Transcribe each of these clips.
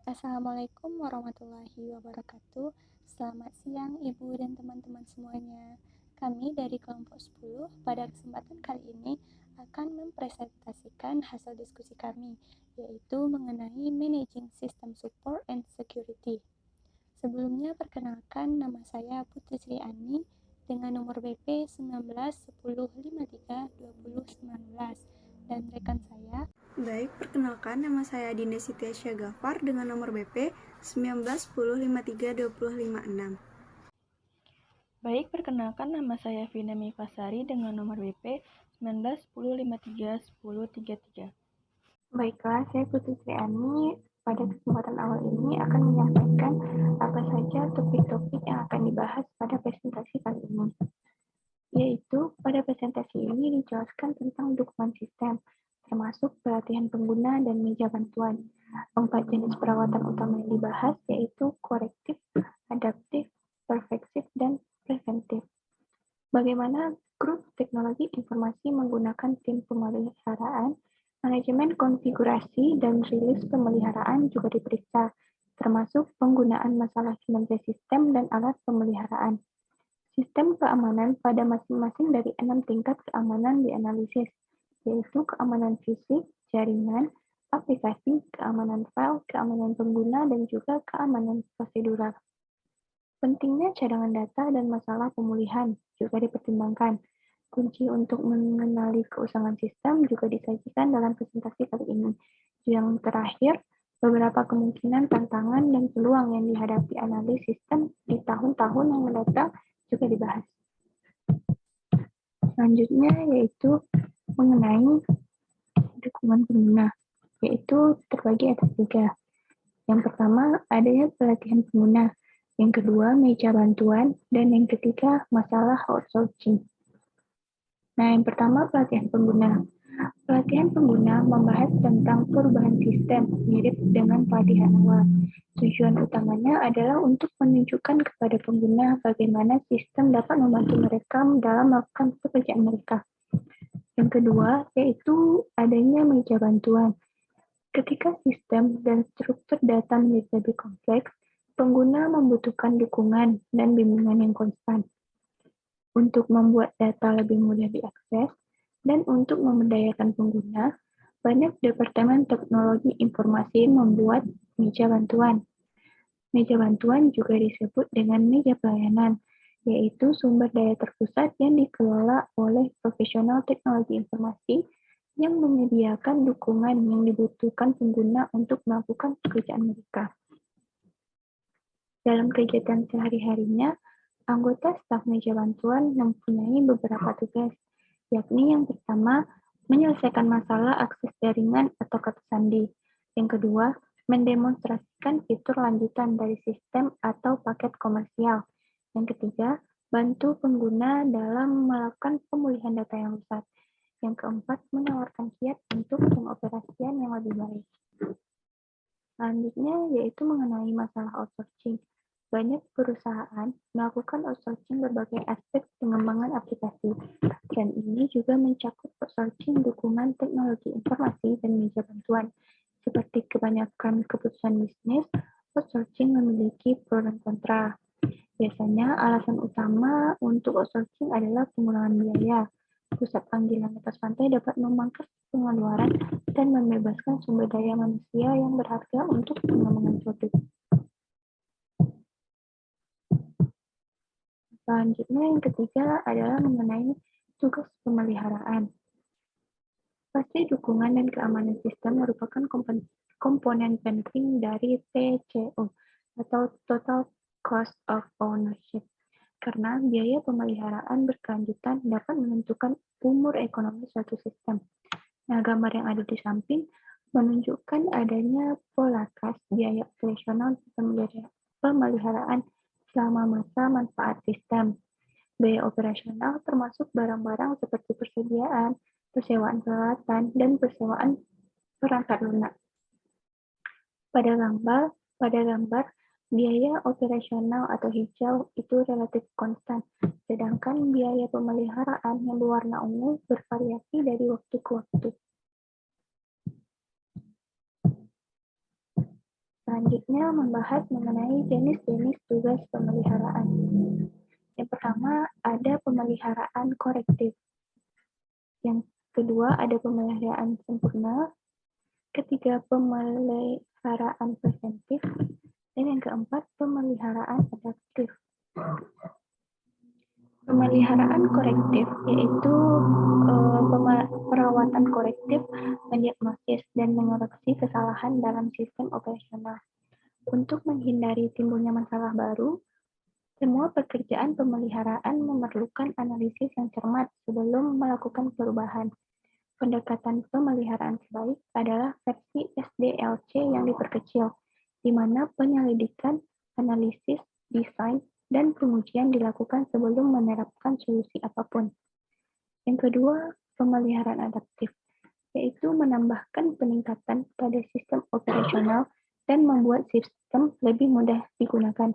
Assalamualaikum warahmatullahi wabarakatuh. Selamat siang Ibu dan teman-teman semuanya. Kami dari kelompok 10 pada kesempatan kali ini akan mempresentasikan hasil diskusi kami, yaitu mengenai Managing System Support and Security. Sebelumnya perkenalkan, nama saya Putri Sri Ani dengan nomor BP 19 10 53 2019 dan rekan saya. Baik, perkenalkan nama saya Dinda Siti Aisyah Ghaffar dengan nomor BP 19 10 53 2056. Baik, perkenalkan nama saya Vina Mifasari dengan nomor BP 19 10 53 10 33. Baiklah, saya Putri Sri Ani. Pada kesempatan awal ini akan menyampaikan apa saja topik-topik yang akan dibahas pada presentasi kali ini. Yaitu, pada presentasi ini dijelaskan tentang dokumen sistem, termasuk pelatihan pengguna dan meja bantuan. 4 jenis perawatan utama yang dibahas yaitu korektif, adaptif, perfektif, dan preventif. Bagaimana grup teknologi informasi menggunakan tim pemeliharaan, manajemen konfigurasi, dan rilis pemeliharaan juga diperiksa, termasuk penggunaan masalah kinerja sistem dan alat pemeliharaan. Sistem keamanan pada masing-masing dari 6 tingkat keamanan dianalisis, yaitu keamanan fisik, jaringan, aplikasi, keamanan file, keamanan pengguna, dan juga keamanan prosedural. Pentingnya cadangan data dan masalah pemulihan juga dipertimbangkan. Kunci untuk mengenali keusangan sistem juga disajikan dalam presentasi kali ini. Yang terakhir, beberapa kemungkinan tantangan dan peluang yang dihadapi analis sistem di tahun-tahun yang mendatang juga dibahas. Selanjutnya yaitu mengenai dukungan pengguna, yaitu terbagi atas 3. Yang pertama, adanya pelatihan pengguna. Yang kedua, meja bantuan. Dan yang ketiga, masalah outsourcing. Nah, yang pertama, pelatihan pengguna. Pelatihan pengguna membahas tentang perubahan sistem, mirip dengan pelatihan awal. Tujuan utamanya adalah untuk menunjukkan kepada pengguna bagaimana sistem dapat membantu mereka dalam melakukan pekerjaan mereka. Yang kedua, yaitu adanya meja bantuan. Ketika sistem dan struktur data menjadi lebih kompleks, pengguna membutuhkan dukungan dan bimbingan yang konstan untuk membuat data lebih mudah diakses dan untuk memberdayakan pengguna. Banyak departemen teknologi informasi membuat meja bantuan. Meja bantuan juga disebut dengan meja pelayanan, yaitu sumber daya terpusat yang dikelola oleh profesional teknologi informasi yang menyediakan dukungan yang dibutuhkan pengguna untuk melakukan pekerjaan mereka. Dalam kegiatan sehari-harinya, anggota staf meja bantuan mempunyai beberapa tugas, yakni yang pertama, menyelesaikan masalah akses jaringan atau kata sandi. Yang kedua, mendemonstrasikan fitur lanjutan dari sistem atau paket komersial. Yang ketiga, bantu pengguna dalam melakukan pemulihan data yang rusak. Yang keempat, menawarkan kiat untuk pengoperasian yang lebih baik. Selanjutnya yaitu mengenai masalah outsourcing. Banyak perusahaan melakukan outsourcing berbagai aspek pengembangan aplikasi, dan ini juga mencakup outsourcing dukungan teknologi informasi dan meja bantuan. Seperti kebanyakan keputusan bisnis, outsourcing memiliki pro dan kontra. Biasanya alasan utama untuk outsourcing adalah pengurangan biaya. Pusat panggilan atas pantai dapat memangkas pengeluaran dan membebaskan sumber daya manusia yang berharga untuk pengembangan produk. Selanjutnya yang ketiga adalah mengenai tugas pemeliharaan. Pasti dukungan dan keamanan sistem merupakan komponen penting dari TCO atau Total Cost of Ownership, karena biaya pemeliharaan berkelanjutan dapat menentukan umur ekonomi suatu sistem. Nah, gambar yang ada di samping menunjukkan adanya pola kas biaya operasional pemeliharaan selama masa manfaat sistem. Biaya operasional termasuk barang-barang seperti persediaan, persewaan peralatan, dan persewaan perangkat lunak. Pada gambar, biaya operasional atau hijau itu relatif konstan, sedangkan biaya pemeliharaan yang berwarna ungu bervariasi dari waktu ke waktu. Selanjutnya membahas mengenai jenis-jenis tugas pemeliharaan. Yang pertama ada pemeliharaan korektif. Yang kedua ada pemeliharaan sempurna. Ketiga pemeliharaan preventif. Dan yang keempat pemeliharaan adaptif. Pemeliharaan korektif yaitu perawatan korektif, mendiagnosis dan mengoreksi kesalahan dalam sistem operasional. Untuk menghindari timbulnya masalah baru, semua pekerjaan pemeliharaan memerlukan analisis yang cermat sebelum melakukan perubahan. Pendekatan pemeliharaan terbaik adalah versi SDLC yang diperkecil, di mana penyelidikan, analisis, desain, dan pengujian dilakukan sebelum menerapkan solusi apapun. Yang kedua, pemeliharaan adaptif, yaitu menambahkan peningkatan pada sistem operasional dan membuat sistem lebih mudah digunakan.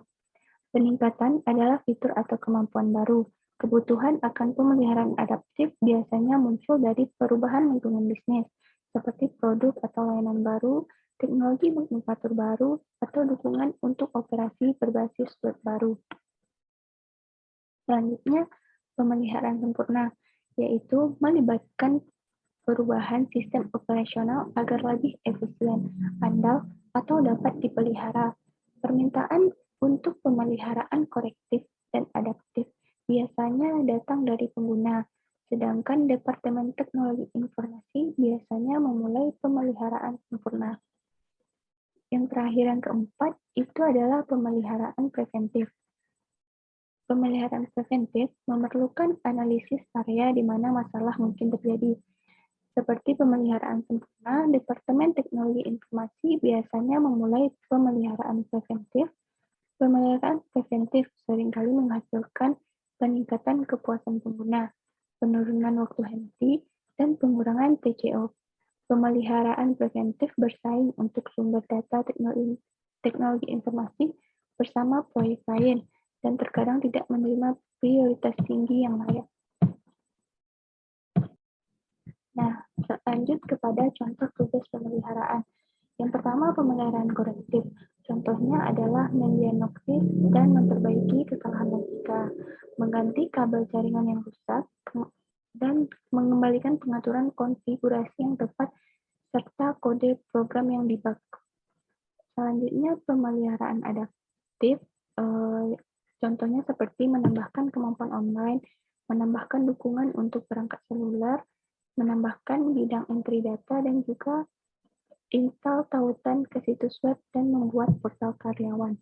Peningkatan adalah fitur atau kemampuan baru. Kebutuhan akan pemeliharaan adaptif biasanya muncul dari perubahan lingkungan bisnis, seperti produk atau layanan baru, teknologi nomenklatur baru, atau dukungan untuk operasi berbasis web baru. Selanjutnya, pemeliharaan sempurna, yaitu melibatkan perubahan sistem operasional agar lebih efisien, andal, atau dapat dipelihara. Permintaan untuk pemeliharaan korektif dan adaptif biasanya datang dari pengguna, sedangkan Departemen Teknologi Informasi biasanya memulai pemeliharaan sempurna. Yang terakhir yang keempat, itu adalah pemeliharaan preventif. Pemeliharaan preventif memerlukan analisis area di mana masalah mungkin terjadi. Seperti pemeliharaan sempurna, Departemen Teknologi Informasi biasanya memulai pemeliharaan preventif. Pemeliharaan preventif seringkali menghasilkan peningkatan kepuasan pengguna, penurunan waktu henti, dan pengurangan TCO. Pemeliharaan preventif bersaing untuk sumber data teknologi informasi bersama proyek lain, dan terkadang tidak menerima prioritas tinggi yang layak. Nah, lanjut kepada contoh tugas pemeliharaan. Yang pertama, pemeliharaan korektif. Contohnya adalah mendiagnosis dan memperbaiki kesalahan logika, mengganti kabel jaringan yang rusak, dan mengembalikan pengaturan konfigurasi yang tepat, serta kode program yang debug. Selanjutnya, pemeliharaan adaptif. Contohnya seperti menambahkan kemampuan online, menambahkan dukungan untuk perangkat seluler, menambahkan bidang entry data, dan juga install tautan ke situs web dan membuat portal karyawan.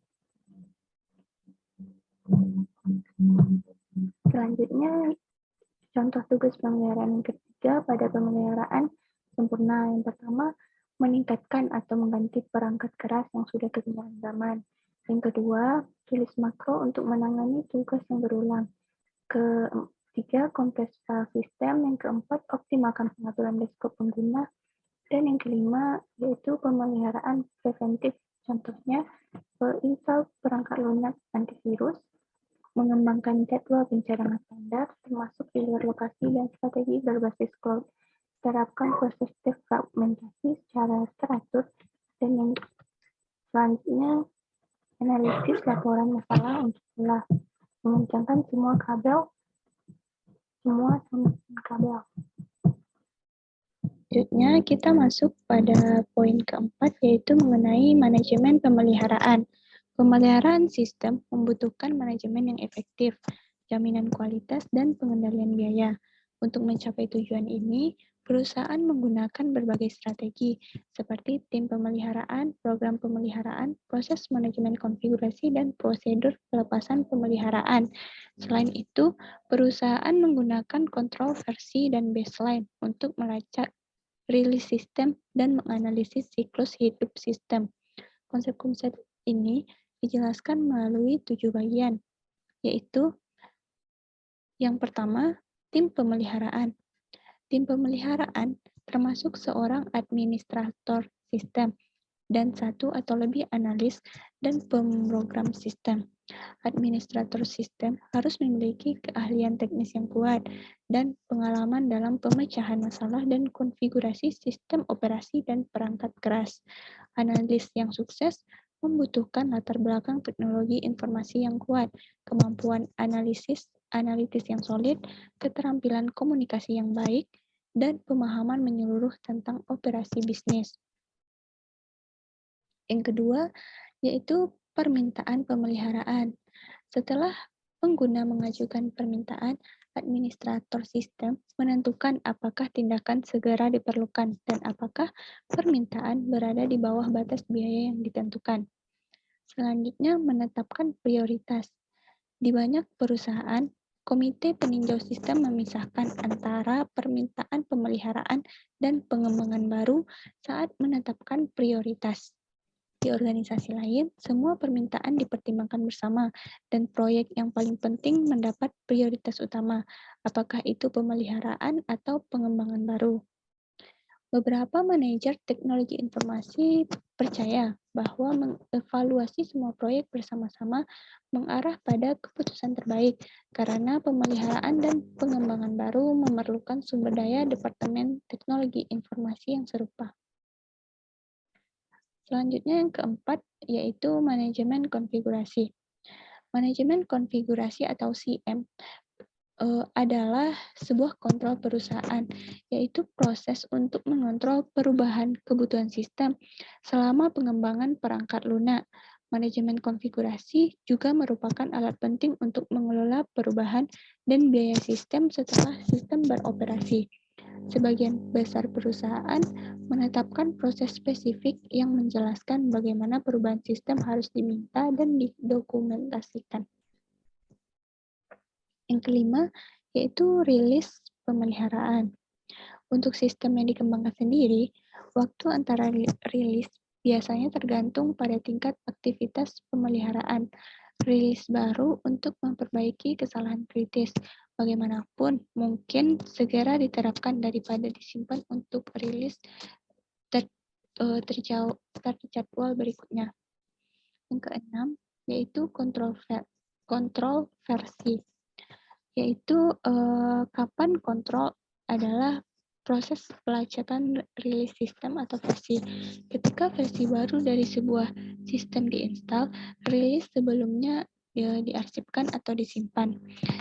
Selanjutnya, contoh tugas pemeliharaan yang ketiga pada pemeliharaan sempurna. Yang pertama, meningkatkan atau mengganti perangkat keras yang sudah ketinggalan zaman. Yang kedua, tulis makro untuk menangani tugas yang berulang. Ketiga, kompres file sistem. Yang keempat, optimalkan pengaturan desktop pengguna. Dan yang kelima, yaitu pemeliharaan preventif. Contohnya, install perangkat lunak antivirus, mengembangkan jadwal pencadangan standar, termasuk di luar lokasi dan strategi berbasis cloud. Terapkan proses defragmentasi secara teratur. Dan yang selanjutnya, analisis laporan masalah untuk telah mengencangkan semua kabel. Selanjutnya, kita masuk pada poin keempat, yaitu mengenai manajemen pemeliharaan. Pemeliharaan sistem membutuhkan manajemen yang efektif, jaminan kualitas, dan pengendalian biaya. Untuk mencapai tujuan ini, perusahaan menggunakan berbagai strategi, seperti tim pemeliharaan, program pemeliharaan, proses manajemen konfigurasi, dan prosedur pelepasan pemeliharaan. Selain itu, perusahaan menggunakan kontrol versi dan baseline untuk melacak rilis sistem dan menganalisis siklus hidup sistem. Konsep-konsep ini dijelaskan melalui 7 bagian, yaitu yang pertama, tim pemeliharaan. Tim pemeliharaan termasuk seorang administrator sistem dan satu atau lebih analis dan pemrogram sistem. Administrator sistem harus memiliki keahlian teknis yang kuat dan pengalaman dalam pemecahan masalah dan konfigurasi sistem operasi dan perangkat keras. Analis yang sukses membutuhkan latar belakang teknologi informasi yang kuat, kemampuan analitis yang solid, keterampilan komunikasi yang baik, dan pemahaman menyeluruh tentang operasi bisnis. Yang kedua, yaitu permintaan pemeliharaan. Setelah pengguna mengajukan permintaan, administrator sistem menentukan apakah tindakan segera diperlukan dan apakah permintaan berada di bawah batas biaya yang ditentukan. Selanjutnya, menetapkan prioritas. Di banyak perusahaan, komite peninjau sistem memisahkan antara permintaan pemeliharaan dan pengembangan baru saat menetapkan prioritas. Di organisasi lain, semua permintaan dipertimbangkan bersama, dan proyek yang paling penting mendapat prioritas utama, apakah itu pemeliharaan atau pengembangan baru. Beberapa manajer teknologi informasi percaya bahwa mengevaluasi semua proyek bersama-sama mengarah pada keputusan terbaik, karena pemeliharaan dan pengembangan baru memerlukan sumber daya Departemen Teknologi Informasi yang serupa. Selanjutnya yang keempat, yaitu manajemen konfigurasi. Manajemen konfigurasi atau CM adalah sebuah kontrol perusahaan, yaitu proses untuk mengontrol perubahan kebutuhan sistem selama pengembangan perangkat lunak. Manajemen konfigurasi juga merupakan alat penting untuk mengelola perubahan dan biaya sistem setelah sistem beroperasi. Sebagian besar perusahaan menetapkan proses spesifik yang menjelaskan bagaimana perubahan sistem harus diminta dan didokumentasikan. Yang kelima, yaitu rilis pemeliharaan. Untuk sistem yang dikembangkan sendiri, waktu antara rilis biasanya tergantung pada tingkat aktivitas pemeliharaan. Rilis baru untuk memperbaiki kesalahan kritis. Bagaimanapun, mungkin segera diterapkan daripada disimpan untuk rilis terjadwal berikutnya. Yang keenam, yaitu kontrol versi. Yaitu kapan kontrol adalah proses pelacakan rilis sistem atau versi. Ketika versi baru dari sebuah sistem diinstal, rilis sebelumnya diarsipkan atau disimpan.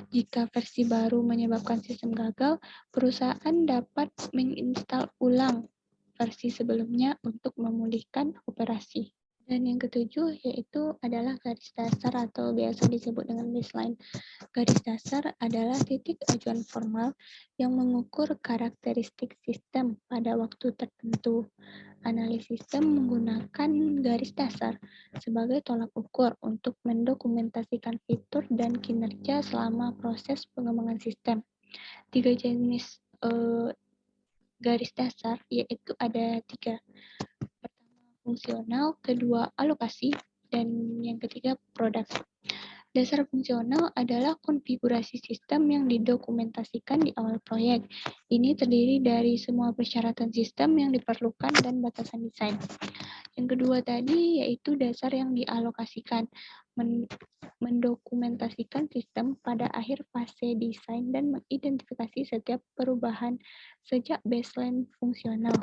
Jika versi baru menyebabkan sistem gagal, perusahaan dapat menginstal ulang versi sebelumnya untuk memulihkan operasi. Dan yang ketujuh yaitu adalah garis dasar atau biasa disebut dengan baseline. Garis dasar adalah titik acuan formal yang mengukur karakteristik sistem pada waktu tertentu. Analis sistem menggunakan garis dasar sebagai tolak ukur untuk mendokumentasikan fitur dan kinerja selama proses pengembangan sistem. 3 jenis garis dasar yaitu ada 3. Fungsional, kedua alokasi, dan yang ketiga produk. Dasar fungsional adalah konfigurasi sistem yang didokumentasikan di awal proyek. Ini terdiri dari semua persyaratan sistem yang diperlukan dan batasan desain. Yang kedua tadi yaitu dasar yang dialokasikan, mendokumentasikan sistem pada akhir fase desain dan mengidentifikasi setiap perubahan sejak baseline fungsional.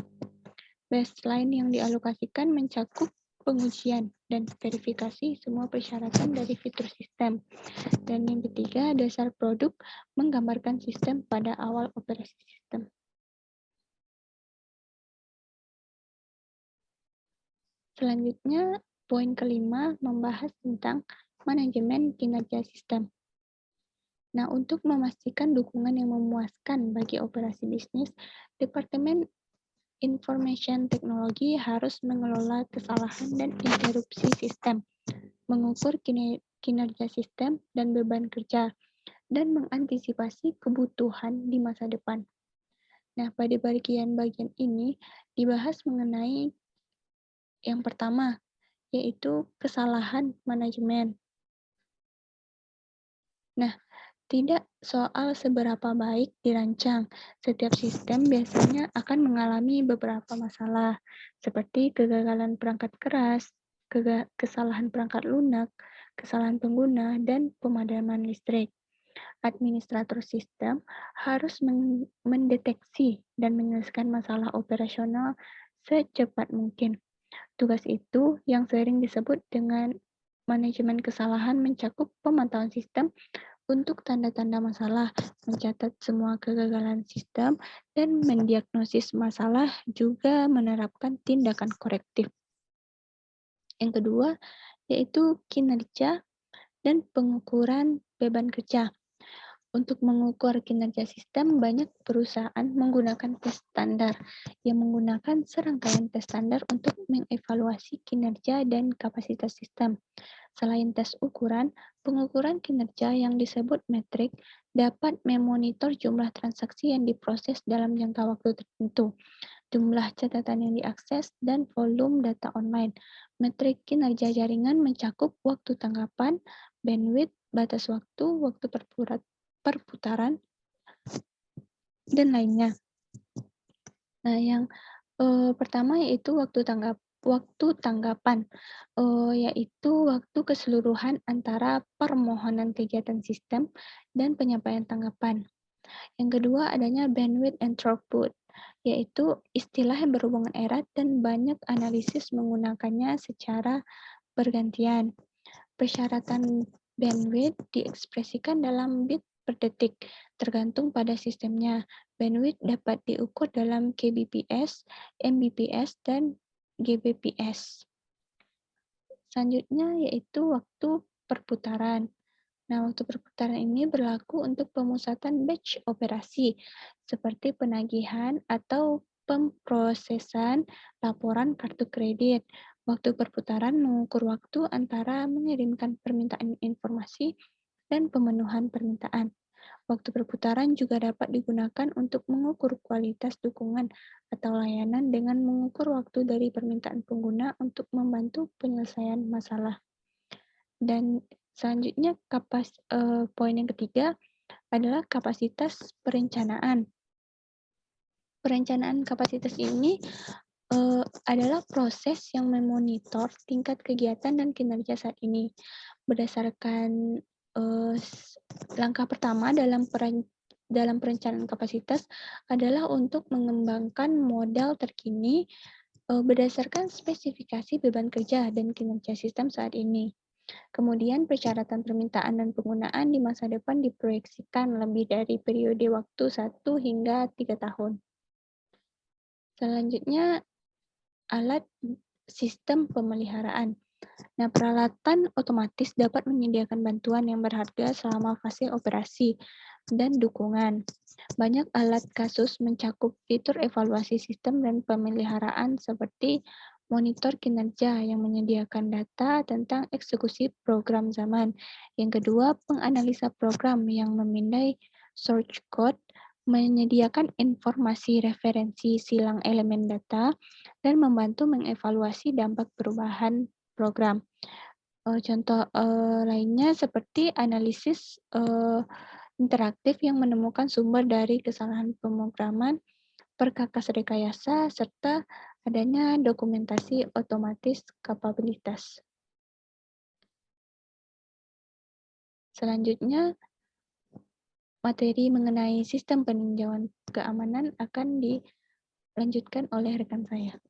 Baseline yang dialokasikan mencakup pengujian dan verifikasi semua persyaratan dari fitur sistem. Dan yang ketiga, dasar produk menggambarkan sistem pada awal operasi sistem. Selanjutnya, poin kelima membahas tentang manajemen kinerja sistem. Nah, untuk memastikan dukungan yang memuaskan bagi operasi bisnis, Departemen Information Technology harus mengelola kesalahan dan interupsi sistem, mengukur kinerja sistem dan beban kerja, dan mengantisipasi kebutuhan di masa depan. Nah, pada bagian ini dibahas mengenai yang pertama, yaitu kesalahan manajemen. Nah, tidak soal seberapa baik dirancang, setiap sistem biasanya akan mengalami beberapa masalah, seperti kegagalan perangkat keras, kesalahan perangkat lunak, kesalahan pengguna, dan pemadaman listrik. Administrator sistem harus mendeteksi dan menyelesaikan masalah operasional secepat mungkin. Tugas itu yang sering disebut dengan manajemen kesalahan mencakup pemantauan sistem untuk tanda-tanda masalah, mencatat semua kegagalan sistem, dan mendiagnosis masalah, juga menerapkan tindakan korektif. Yang kedua, yaitu kinerja dan pengukuran beban kerja. Untuk mengukur kinerja sistem, banyak perusahaan menggunakan tes standar yang menggunakan serangkaian tes standar untuk mengevaluasi kinerja dan kapasitas sistem. Selain tes ukuran, pengukuran kinerja yang disebut metrik dapat memonitor jumlah transaksi yang diproses dalam jangka waktu tertentu, jumlah catatan yang diakses, dan volume data online. Metrik kinerja jaringan mencakup waktu tanggapan, bandwidth, batas waktu, waktu perputaran, dan lainnya. Nah, yang pertama yaitu waktu tanggapan, yaitu waktu keseluruhan antara permohonan kegiatan sistem dan penyampaian tanggapan. Yang kedua, adanya bandwidth and throughput, yaitu istilah yang berhubungan erat dan banyak analisis menggunakannya secara bergantian. Persyaratan bandwidth diekspresikan dalam bit per detik, tergantung pada sistemnya. Bandwidth dapat diukur dalam kbps, mbps, dan gbps. Selanjutnya yaitu waktu perputaran. Nah, waktu perputaran ini berlaku untuk pemusatan batch operasi, seperti penagihan atau pemrosesan laporan kartu kredit. Waktu perputaran mengukur waktu antara mengirimkan permintaan informasi dan pemenuhan permintaan. Waktu perputaran juga dapat digunakan untuk mengukur kualitas dukungan atau layanan dengan mengukur waktu dari permintaan pengguna untuk membantu penyelesaian masalah. Dan selanjutnya poin yang ketiga adalah kapasitas perencanaan. Perencanaan kapasitas ini adalah proses yang memonitor tingkat kegiatan dan kinerja saat ini. Berdasarkan langkah pertama dalam perencanaan kapasitas adalah untuk mengembangkan model terkini berdasarkan spesifikasi beban kerja dan kinerja sistem saat ini. Kemudian persyaratan permintaan dan penggunaan di masa depan diproyeksikan lebih dari periode waktu 1 hingga 3 tahun. Selanjutnya, alat sistem pemeliharaan. Nah, peralatan otomatis dapat menyediakan bantuan yang berharga selama fase operasi dan dukungan. Banyak alat kasus mencakup fitur evaluasi sistem dan pemeliharaan seperti monitor kinerja yang menyediakan data tentang eksekusi program zaman. Yang kedua, penganalisa program yang memindai source code, menyediakan informasi referensi silang elemen data, dan membantu mengevaluasi dampak perubahan program. Contoh lainnya seperti analisis interaktif yang menemukan sumber dari kesalahan pemrograman, perkakas rekayasa, serta adanya dokumentasi otomatis kapabilitas. Selanjutnya, materi mengenai sistem peninjauan keamanan akan dilanjutkan oleh rekan saya.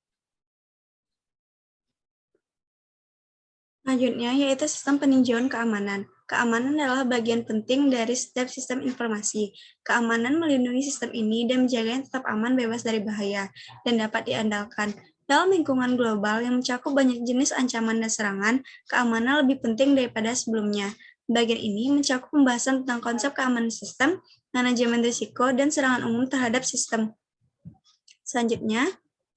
Selanjutnya yaitu sistem peninjauan keamanan. Keamanan adalah bagian penting dari setiap sistem informasi. Keamanan melindungi sistem ini dan menjaganya tetap aman, bebas dari bahaya, dan dapat diandalkan. Dalam lingkungan global yang mencakup banyak jenis ancaman dan serangan, keamanan lebih penting daripada sebelumnya. Bagian ini mencakup pembahasan tentang konsep keamanan sistem, manajemen risiko, dan serangan umum terhadap sistem. Selanjutnya,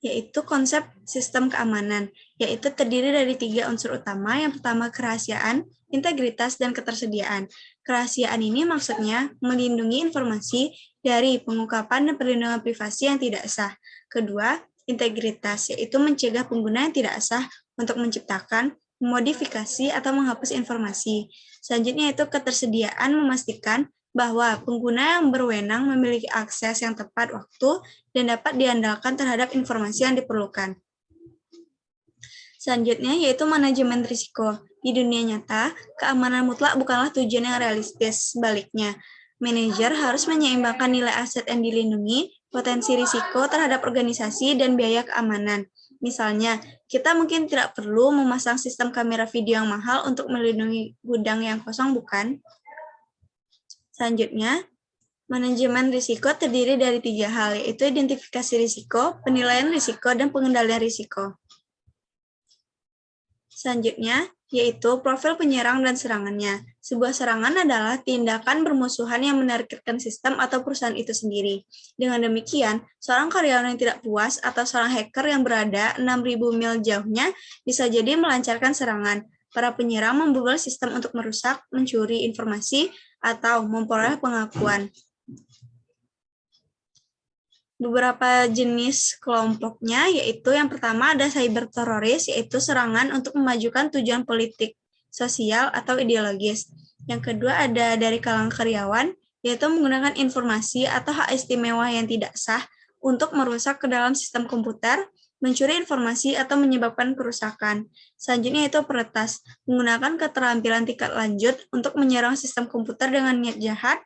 yaitu konsep sistem keamanan, yaitu terdiri dari 3 unsur utama. Yang pertama, kerahasiaan, integritas, dan ketersediaan. Kerahasiaan ini maksudnya melindungi informasi dari pengungkapan dan perlindungan privasi yang tidak sah. Kedua, integritas, yaitu mencegah pengguna yang tidak sah untuk menciptakan, memodifikasi, atau menghapus informasi. Selanjutnya yaitu ketersediaan, memastikan bahwa pengguna yang berwenang memiliki akses yang tepat waktu dan dapat diandalkan terhadap informasi yang diperlukan. Selanjutnya yaitu manajemen risiko. Di dunia nyata, keamanan mutlak bukanlah tujuan yang realistis. Sebaliknya, manajer harus menyeimbangkan nilai aset yang dilindungi, potensi risiko terhadap organisasi, dan biaya keamanan. Misalnya, kita mungkin tidak perlu memasang sistem kamera video yang mahal untuk melindungi gudang yang kosong, bukan? Selanjutnya, manajemen risiko terdiri dari 3 hal, yaitu identifikasi risiko, penilaian risiko, dan pengendalian risiko. Selanjutnya, yaitu profil penyerang dan serangannya. Sebuah serangan adalah tindakan bermusuhan yang menargetkan sistem atau perusahaan itu sendiri. Dengan demikian, seorang karyawan yang tidak puas atau seorang hacker yang berada 6.000 mil jauhnya bisa jadi melancarkan serangan. Para penyerang membobol sistem untuk merusak, mencuri informasi, atau memperoleh pengakuan. Beberapa jenis kelompoknya, yaitu yang pertama ada cyber teroris, yaitu serangan untuk memajukan tujuan politik, sosial, atau ideologis. Yang kedua ada dari kalangan karyawan, yaitu menggunakan informasi atau hak istimewa yang tidak sah untuk merusak ke dalam sistem komputer, mencuri informasi, atau menyebabkan kerusakan. Selanjutnya itu peretas, menggunakan keterampilan tingkat lanjut untuk menyerang sistem komputer dengan niat jahat,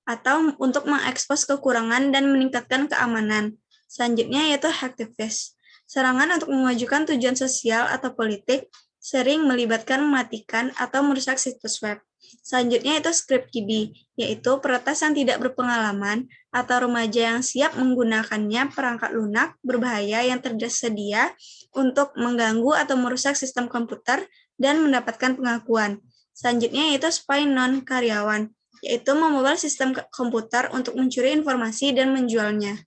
atau untuk mengekspos kekurangan dan meningkatkan keamanan. Selanjutnya yaitu hacktivist. Serangan untuk memajukan tujuan sosial atau politik sering melibatkan mematikan atau merusak situs web. Selanjutnya itu script kiddie, yaitu peretas yang tidak berpengalaman atau remaja yang siap menggunakannya perangkat lunak berbahaya yang tersedia untuk mengganggu atau merusak sistem komputer dan mendapatkan pengakuan. Selanjutnya yaitu spy non-karyawan, yaitu membobol sistem komputer untuk mencuri informasi dan menjualnya.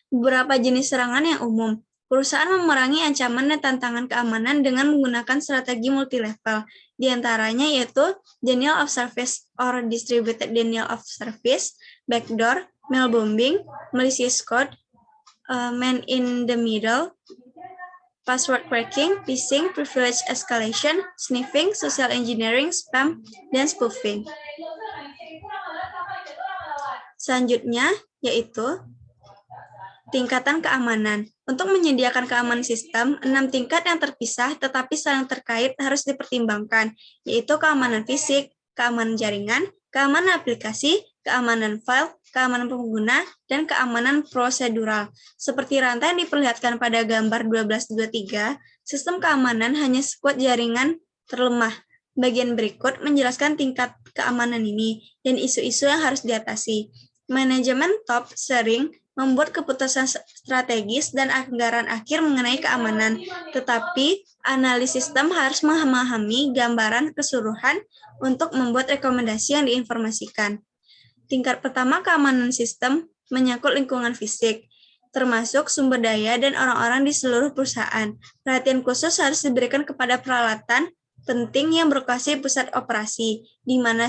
Beberapa jenis serangan yang umum. Perusahaan memerangi ancaman dan tantangan keamanan dengan menggunakan strategi multilevel. Di antaranya yaitu denial of service or distributed denial of service, backdoor, mail bombing, malicious code, man in the middle, password cracking, phishing, privilege escalation, sniffing, social engineering, spam, dan spoofing. Selanjutnya yaitu tingkatan keamanan. Untuk menyediakan keamanan sistem, 6 tingkat yang terpisah tetapi saling terkait harus dipertimbangkan, yaitu keamanan fisik, keamanan jaringan, keamanan aplikasi, keamanan file, keamanan pengguna, dan keamanan prosedural. Seperti rantai yang diperlihatkan pada gambar 1223, sistem keamanan hanya sekuat jaringan terlemah. Bagian berikut menjelaskan tingkat keamanan ini dan isu-isu yang harus diatasi. Manajemen top sering membuat keputusan strategis dan anggaran akhir mengenai keamanan, tetapi analis sistem harus memahami gambaran keseluruhan untuk membuat rekomendasi yang diinformasikan. Tingkat pertama keamanan sistem menyangkut lingkungan fisik, termasuk sumber daya dan orang-orang di seluruh perusahaan. Perhatian khusus harus diberikan kepada peralatan penting yang berlokasi pusat operasi, di mana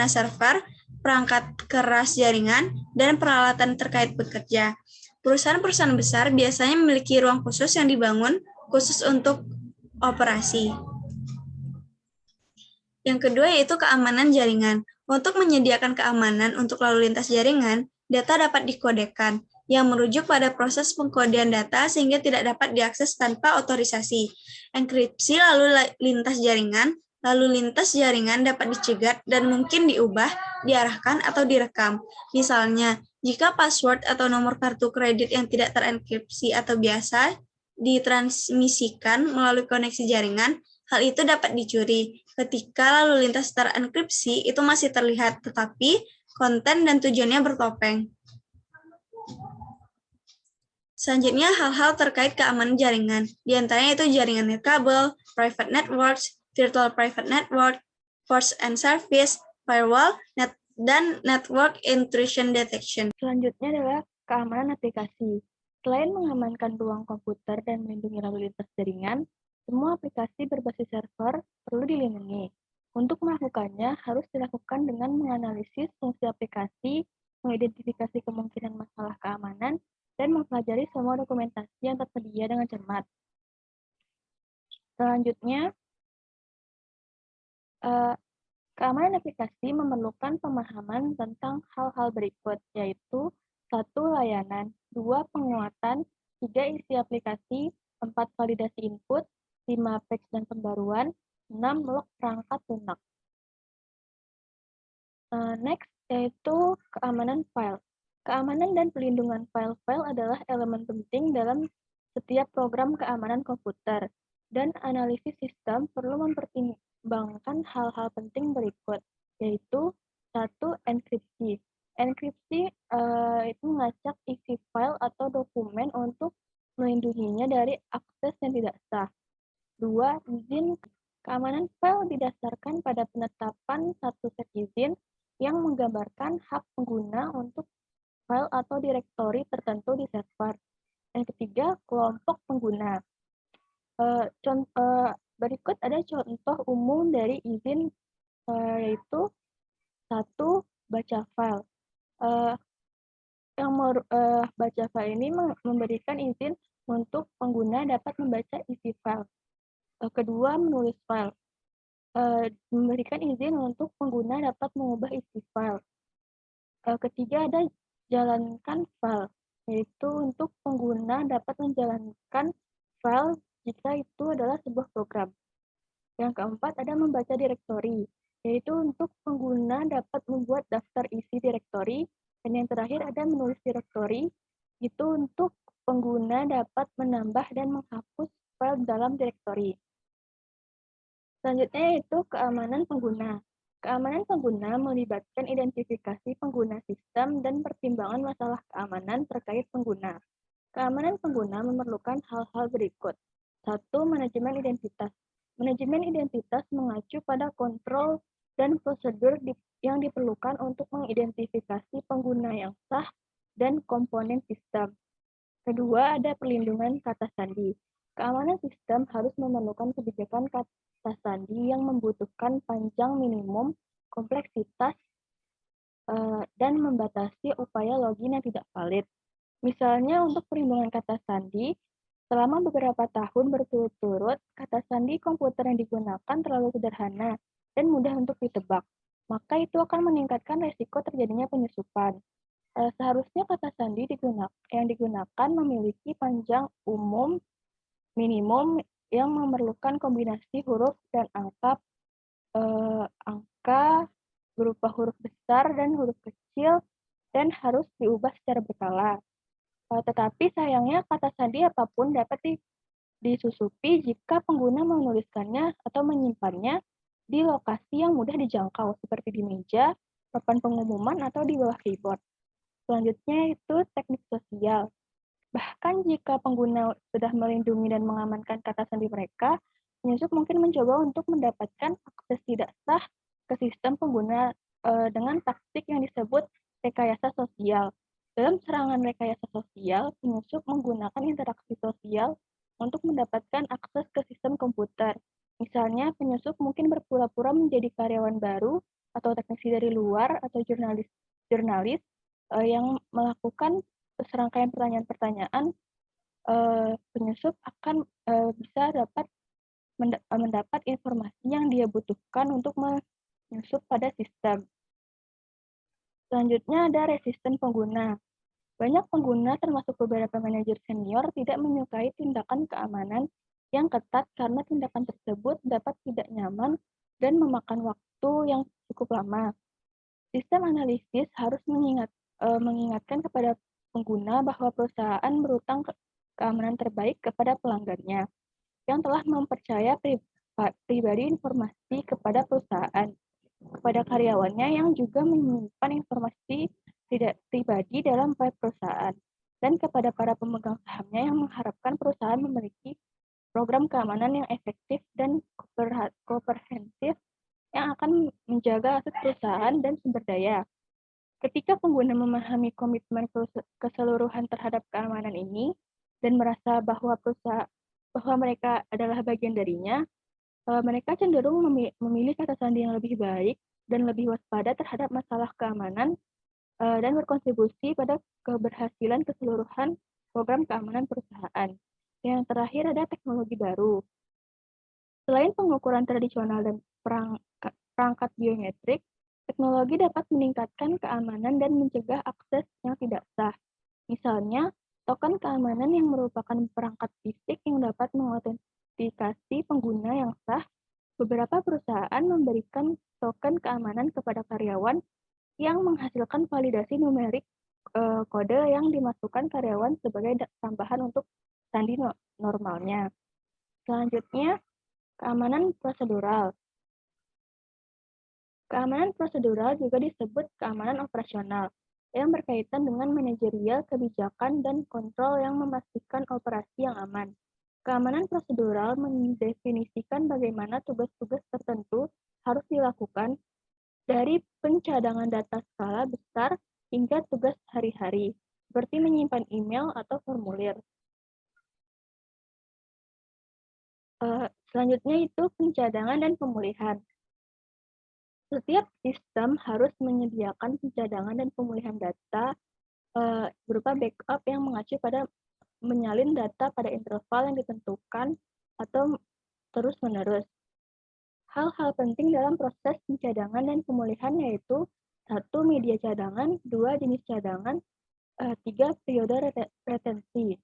server, perangkat keras jaringan, dan peralatan terkait bekerja. Perusahaan-perusahaan besar biasanya memiliki ruang khusus yang dibangun khusus untuk operasi. Yang kedua yaitu keamanan jaringan. Untuk menyediakan keamanan untuk lalu lintas jaringan, data dapat dikodekan, yang merujuk pada proses pengkodean data sehingga tidak dapat diakses tanpa otorisasi. Enkripsi lalu lintas jaringan dapat dicegat dan mungkin diubah, diarahkan, atau direkam. Misalnya, jika password atau nomor kartu kredit yang tidak terenkripsi atau biasa ditransmisikan melalui koneksi jaringan, hal itu dapat dicuri. Ketika lalu lintas terenkripsi itu masih terlihat, tetapi konten dan tujuannya bertopeng. Selanjutnya, hal-hal terkait keamanan jaringan. Di antaranya itu jaringan nirkabel, private networks, virtual private network, force and service, firewall, dan network intrusion detection. Selanjutnya adalah keamanan aplikasi. Selain mengamankan ruang komputer dan melindungi lalu lintas jaringan, semua aplikasi berbasis server perlu dilindungi. Untuk melakukannya, harus dilakukan dengan menganalisis fungsi aplikasi, mengidentifikasi kemungkinan masalah keamanan, dan mempelajari semua dokumentasi yang tersedia dengan cermat. Selanjutnya, keamanan aplikasi memerlukan pemahaman tentang hal-hal berikut, yaitu 1. Layanan, 2. Penguatan, 3. Isi aplikasi, 4 validasi input, 5 patch dan pembaruan, 6 log perangkat lunak. Next, yaitu keamanan file. Keamanan dan pelindungan file-file adalah elemen penting dalam setiap program keamanan komputer, dan analisis sistem perlu mempertimbangkan hal-hal penting berikut, yaitu 1. Enkripsi. Enkripsi itu melacak isi file atau dokumen untuk melindunginya dari akses yang tidak sah. 2. Izin. Keamanan file didasarkan pada penetapan satu set izin yang menggambarkan hak pengguna untuk file atau direktori tertentu di server. Yang ketiga, kelompok pengguna. Berikut ada contoh umum dari izin, yaitu 1. Baca file. Baca file ini memberikan izin untuk pengguna dapat membaca isi file. Kedua, menulis file. Memberikan izin untuk pengguna dapat mengubah isi file. Ketiga, ada jalankan file, yaitu untuk pengguna dapat menjalankan file jika itu adalah sebuah program. Yang keempat, ada membaca direktori, yaitu untuk pengguna dapat membuat daftar isi direktori. Dan yang terakhir, ada menulis direktori, itu untuk pengguna dapat menambah dan menghapus file dalam direktori. Selanjutnya yaitu keamanan pengguna. Keamanan pengguna melibatkan identifikasi pengguna sistem dan pertimbangan masalah keamanan terkait pengguna. Keamanan pengguna memerlukan hal-hal berikut. 1. Manajemen identitas. Manajemen identitas mengacu pada kontrol dan prosedur yang diperlukan untuk mengidentifikasi pengguna yang sah dan komponen sistem. Kedua, ada perlindungan kata sandi. Keamanan sistem harus memerlukan kebijakan kata sandi yang membutuhkan panjang minimum, kompleksitas, dan membatasi upaya login yang tidak valid. Misalnya untuk perlindungan kata sandi, selama beberapa tahun berturut-turut, kata sandi komputer yang digunakan terlalu sederhana dan mudah untuk ditebak, maka itu akan meningkatkan resiko terjadinya penyusupan. Seharusnya kata sandi yang digunakan memiliki panjang umum minimum yang memerlukan kombinasi huruf dan angka berupa huruf besar dan huruf kecil dan harus diubah secara berkala. Tetapi sayangnya kata sandi apapun dapat disusupi jika pengguna menuliskannya atau menyimpannya di lokasi yang mudah dijangkau seperti di meja, papan pengumuman, atau di bawah keyboard. Selanjutnya itu teknik sosial. Bahkan jika pengguna sudah melindungi dan mengamankan kata sandi mereka, penyusup mungkin mencoba untuk mendapatkan akses tidak sah ke sistem pengguna dengan taktik yang disebut rekayasa sosial. Dalam serangan rekayasa sosial, penyusup menggunakan interaksi sosial untuk mendapatkan akses ke sistem komputer. Misalnya, penyusup mungkin berpura-pura menjadi karyawan baru atau teknisi dari luar atau jurnalis yang melakukan serangkaian pertanyaan-pertanyaan. Penyusup akan bisa mendapat informasi yang dia butuhkan untuk menyusup pada sistem. Selanjutnya ada resisten pengguna. Banyak pengguna termasuk beberapa manajer senior tidak menyukai tindakan keamanan yang ketat karena tindakan tersebut dapat tidak nyaman dan memakan waktu yang cukup lama. Sistem analisis harus mengingatkan kepada pengguna bahwa perusahaan berutang keamanan terbaik kepada pelanggannya yang telah mempercaya pribadi informasi kepada perusahaan, kepada karyawannya yang juga menyimpan informasi tidak pribadi dalam file perusahaan, dan kepada para pemegang sahamnya yang mengharapkan perusahaan memiliki program keamanan yang efektif dan komprehensif yang akan menjaga aset perusahaan dan sumber daya. Ketika pengguna memahami komitmen keseluruhan terhadap keamanan ini dan merasa bahwa mereka adalah bagian darinya, mereka cenderung memilih kata sandi yang lebih baik dan lebih waspada terhadap masalah keamanan dan berkontribusi pada keberhasilan keseluruhan program keamanan perusahaan. Yang terakhir ada teknologi baru. Selain pengukuran tradisional dan perangkat biometrik, teknologi dapat meningkatkan keamanan dan mencegah akses yang tidak sah. Misalnya, Token keamanan yang merupakan perangkat fisik yang dapat mengautentikasi pengguna yang sah. Beberapa perusahaan memberikan token keamanan kepada karyawan yang menghasilkan validasi numerik kode yang dimasukkan karyawan sebagai tambahan untuk sandi normalnya. Selanjutnya, keamanan prosedural. Keamanan prosedural juga disebut keamanan operasional, yang berkaitan dengan manajerial kebijakan dan kontrol yang memastikan operasi yang aman. Keamanan prosedural mendefinisikan bagaimana tugas-tugas tertentu harus dilakukan dari pencadangan data skala besar hingga tugas hari-hari, seperti menyimpan email atau formulir. Selanjutnya itu pencadangan dan pemulihan. Setiap sistem harus menyediakan pencadangan dan pemulihan data berupa backup yang mengacu pada menyalin data pada interval yang ditentukan atau terus-menerus. Hal-hal penting dalam proses pencadangan dan pemulihan yaitu 1. Media cadangan, 2. Jenis cadangan, 3. Periode retensi.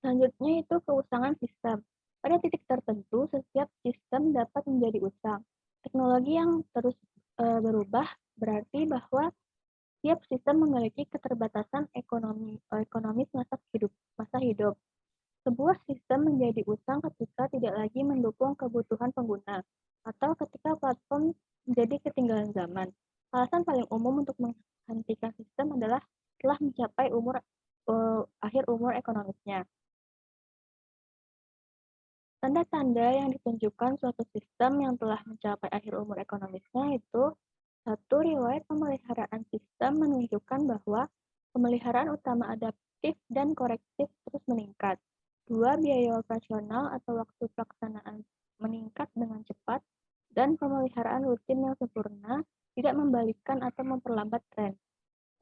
Selanjutnya itu keusangan sistem. Pada titik tertentu, setiap sistem dapat menjadi usang. Teknologi yang terus berubah berarti bahwa setiap sistem memiliki keterbatasan ekonomis masa hidup. Sebuah sistem menjadi usang ketika tidak lagi mendukung kebutuhan pengguna, atau ketika platform menjadi ketinggalan zaman. Alasan paling umum untuk menghentikan sistem adalah telah mencapai akhir umur ekonomisnya. Tanda-tanda yang ditunjukkan suatu sistem yang telah mencapai akhir umur ekonomisnya itu 1. Riwayat pemeliharaan sistem menunjukkan bahwa pemeliharaan utama adaptif dan korektif terus meningkat. 2. Biaya operasional atau waktu pelaksanaan meningkat dengan cepat, dan pemeliharaan rutin yang sempurna tidak membalikkan atau memperlambat tren.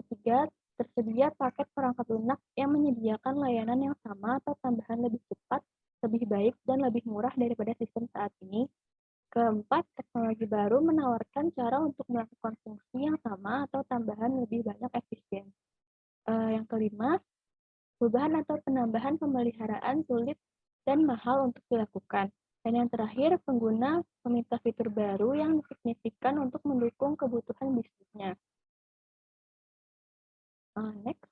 3. Tersedia paket perangkat lunak yang menyediakan layanan yang sama atau tambahan lebih cepat, lebih baik, dan lebih murah daripada sistem saat ini. 4. Teknologi baru menawarkan cara untuk melakukan fungsi yang sama atau tambahan lebih banyak efisien. Yang kelima, perubahan atau penambahan pemeliharaan sulit dan mahal untuk dilakukan. Dan yang terakhir, pengguna meminta fitur baru yang signifikan untuk mendukung kebutuhan bisnisnya. Next.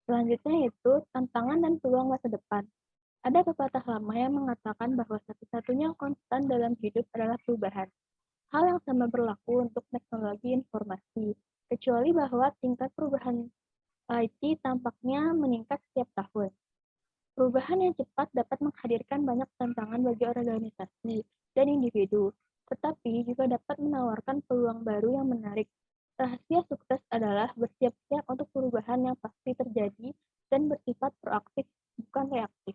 Selanjutnya itu tantangan dan peluang masa depan. Ada pepatah lama yang mengatakan bahwa satu-satunya konstan dalam hidup adalah perubahan. Hal yang sama berlaku untuk teknologi informasi, kecuali bahwa tingkat perubahan IT tampaknya meningkat setiap tahun. Perubahan yang cepat dapat menghadirkan banyak tantangan bagi organisasi dan individu, tetapi juga dapat menawarkan peluang baru yang menarik. Rahasia sukses adalah bersiap-siap untuk perubahan yang pasti terjadi dan bersifat proaktif, bukan reaktif.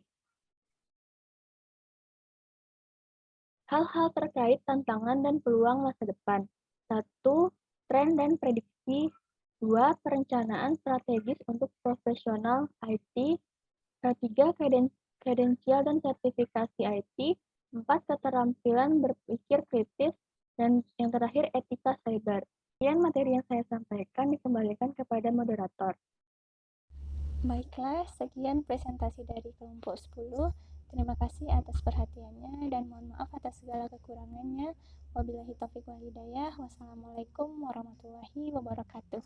Hal-hal terkait tantangan dan peluang masa depan. 1. Tren dan prediksi. 2. Perencanaan strategis untuk profesional IT. 3. Kredensial dan sertifikasi IT. 4. Keterampilan berpikir kritis. Dan yang terakhir, etika cyber. Sekian materi yang saya sampaikan, dikembalikan kepada moderator. Baiklah, sekian presentasi dari kelompok 10. Terima kasih atas perhatiannya dan mohon maaf atas segala kekurangannya. Wabillahi taufiq wal hidayah. Wassalamualaikum warahmatullahi wabarakatuh.